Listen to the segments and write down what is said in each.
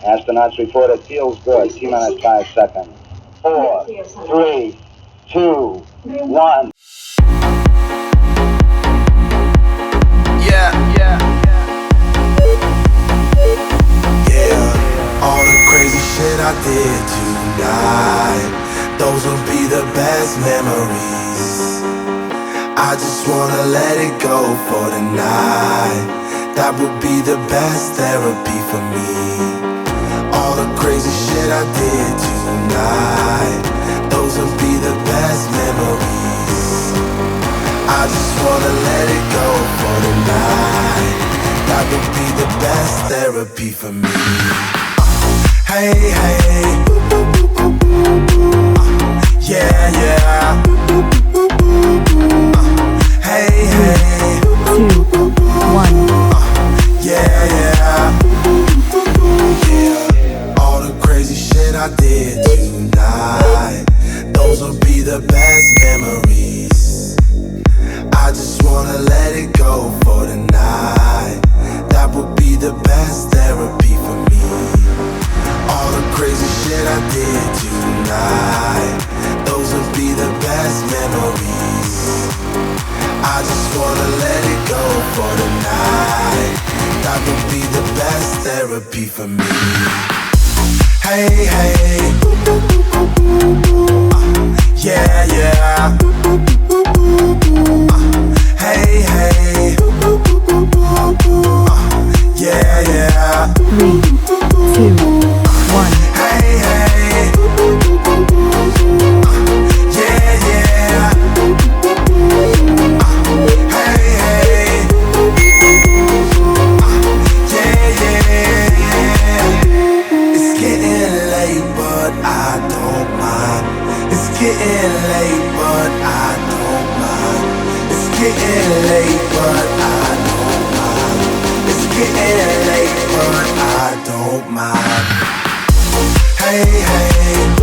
Astronauts report it feels good. T minus 5 seconds. 4, 3, 2, 1. Yeah. All the crazy shit I did tonight, those will be the best memories. I just wanna let it go for tonight. That would be the best therapy for me. All the crazy shit I did tonight, those will be the best memories. I just wanna let it go for tonight. That would be the best therapy for me. Hey, yeah. Hey, 2, 1. Yeah. All the crazy shit I did tonight, those will be the best memories. I just wanna let it go for tonight. That would be the best therapy for me. All the crazy shit I did tonight, those will be the best memories. I just wanna let it go for tonight. That would be the best therapy for me. Hey, yeah. Hey, yeah. 3, 2, 1. Hey, yeah. It's getting late, but I don't mind. It's getting late, but I don't mind. It's getting late, but I don't mind. It's getting late, but I don't mind. Hey, yeah.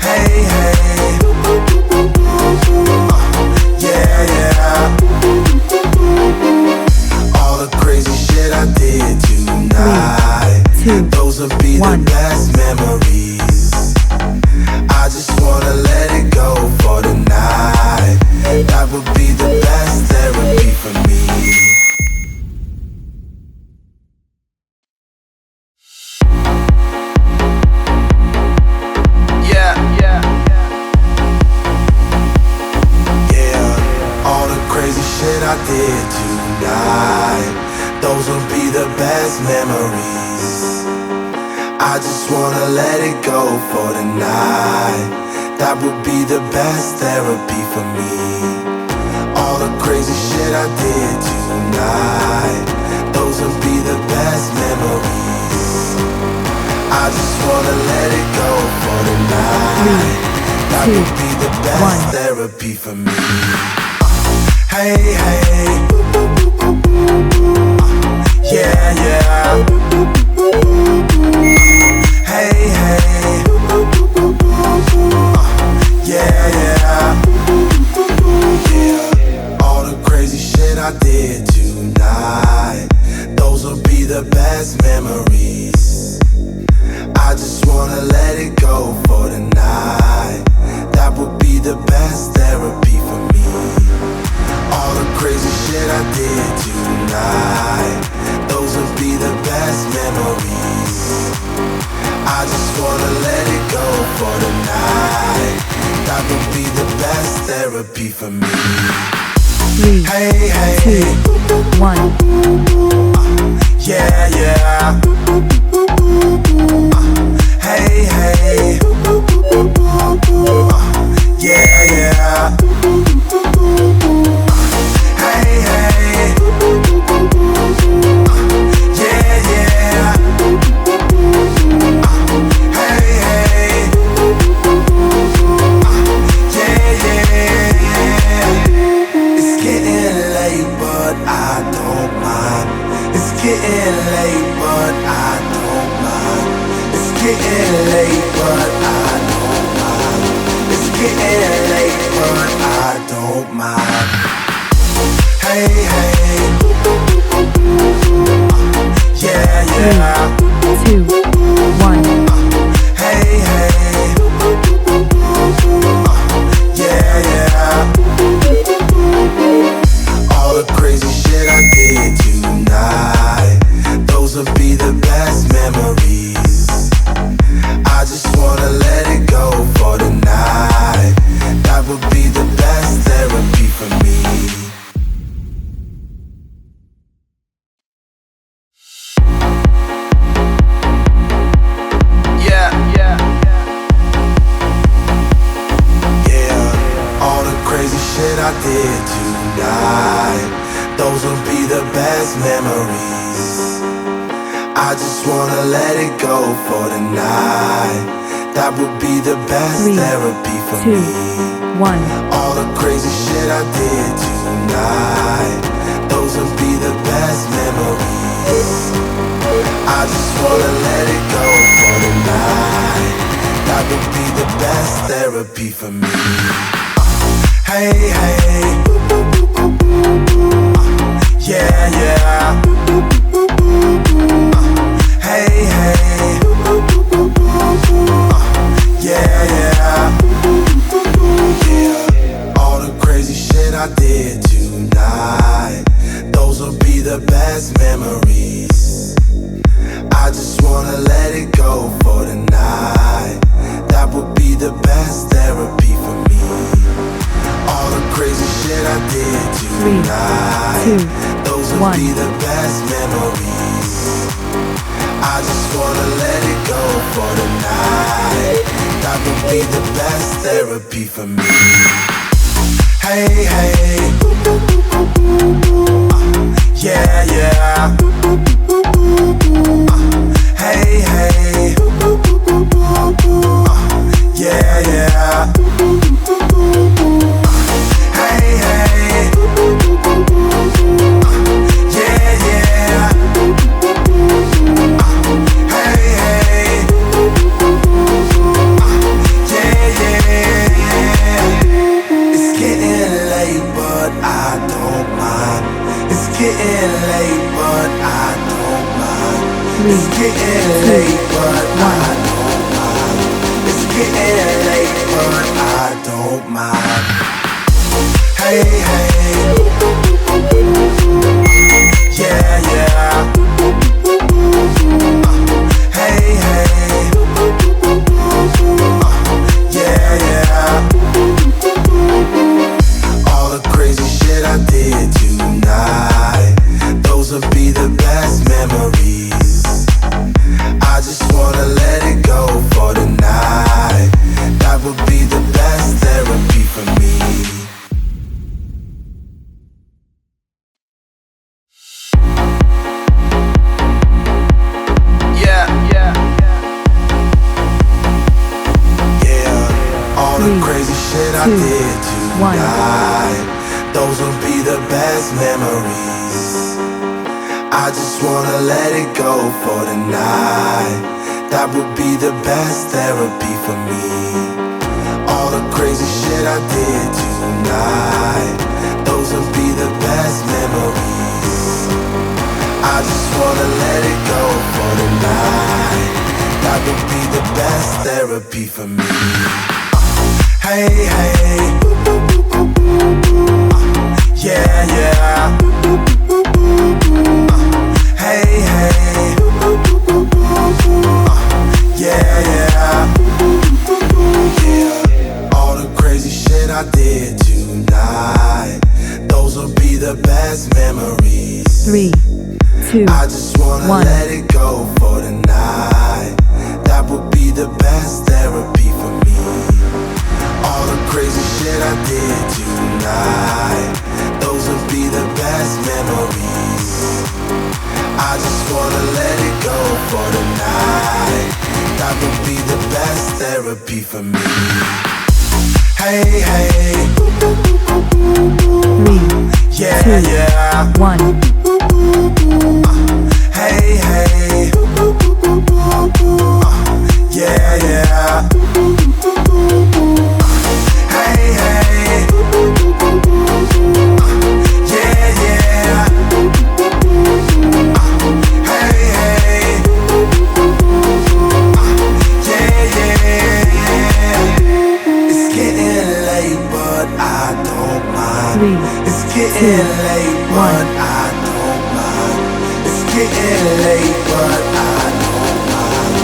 Hey, yeah. All the crazy shit I did tonight, 3, 2, those will be 1. the best memories. I just wanna let it go for tonight. That would be the best therapy for me. All the crazy shit I did tonight, those will be the best memories. I just wanna let it go for tonight. That would be the best therapy for me. All the crazy shit I did tonight, those will be the best memories. I just wanna let it go for tonight. That would be the best therapy for me. Hey, yeah. Hey, yeah. All the crazy shit I did tonight, those will be the best memories. I just wanna let it go for tonight. That would be the best therapy for me. All the crazy shit I did tonight, those will be the best memories. I just wanna let it go for tonight. That would be the best therapy for me. 3, Hey, 2, 1. yeah. Hey, yeah. It's getting late, but I don't mind. It's getting late, but I don't mind. It's getting late, but I don't mind. best memories. I just wanna let it go for tonight. That would be the best 3, therapy for 2, me. 1. All the crazy shit I did tonight, those would be the best memories. I just wanna let it go for tonight. That would be the best therapy for me. Hey, hey, yeah, yeah. Hey, hey, yeah, yeah. Yeah. All the crazy shit I did tonight, those will be the best memories. I just wanna let it go for tonight. That would be the best therapy for me. All the crazy shit I did tonight, 3, 2, those will 1. be the best memories. I just wanna let it go for tonight. That would be the best therapy for me. Hey, hey, yeah, yeah. Hey, hey, yeah, yeah. Hey, hey, yeah, yeah. Hey, hey, yeah, yeah. It's getting late, but I don't mind. It's getting late, but I don't mind. It's getting late, but I don't mind. It's getting late, but I don't mind. Hey, hey, yeah, yeah. Hey, hey, yeah, yeah. All the crazy shit I did tonight, those will be the best memories. I just wanna let it go for tonight. That would be the best therapy for me. Yeah, yeah, yeah. All the 3, crazy shit I 2, did 1. tonight, those will be the best memories. I just wanna let it go for tonight. That would be the best therapy for me. All the crazy shit I did tonight, those will be the best memories. I just wanna let it go for tonight. That would be the best therapy for me. Hey, hey, yeah, yeah. Hey, hey, yeah, yeah. Yeah. All the crazy shit I did tonight, those will be the best memories. 3, 2, I just wanna 1. let it go for tonight. That would be the best therapy for me. All the crazy shit I did tonight, those will be the best memories. I just wanna let it go for tonight. That would be the best therapy for me. Hey, hey, 3, yeah, 2, yeah. 1. Hey, hey, yeah, yeah. Hey, hey, yeah, yeah. Hey, hey, yeah, yeah. It's getting late, but I don't mind. 3, It's 2, getting late, but 1. I don't mind. It's getting late, but I don't mind.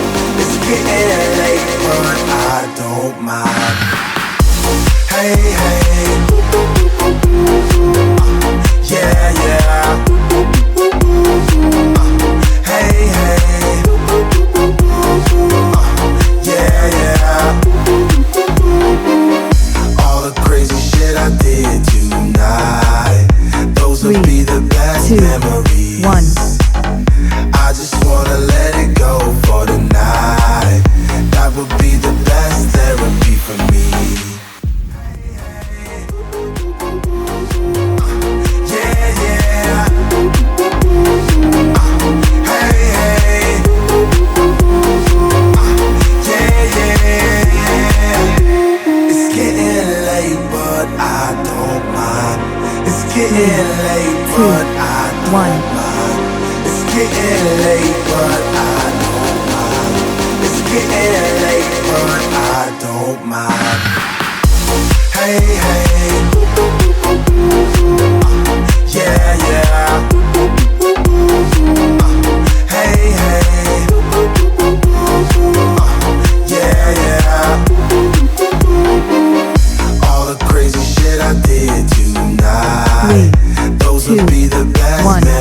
It's getting late, but I don't mind. Hey, hey, yeah, yeah. Hey, hey, yeah, yeah. All the crazy shit I did tonight, those will be the the best 2, memories. 1. I just wanna let it go for the night. That would be the best therapy for me. Yeah, yeah. Hey, hey. Yeah, yeah. It's getting late, but I don't mind. It's getting late, but I don't 1. mind. It's getting late, but I don't mind. It's getting late, but I don't mind. Hey, hey. Yeah, yeah. Hey, hey. Yeah, yeah. All the crazy shit I did tonight, 3, those would 2, be the best 1. memories.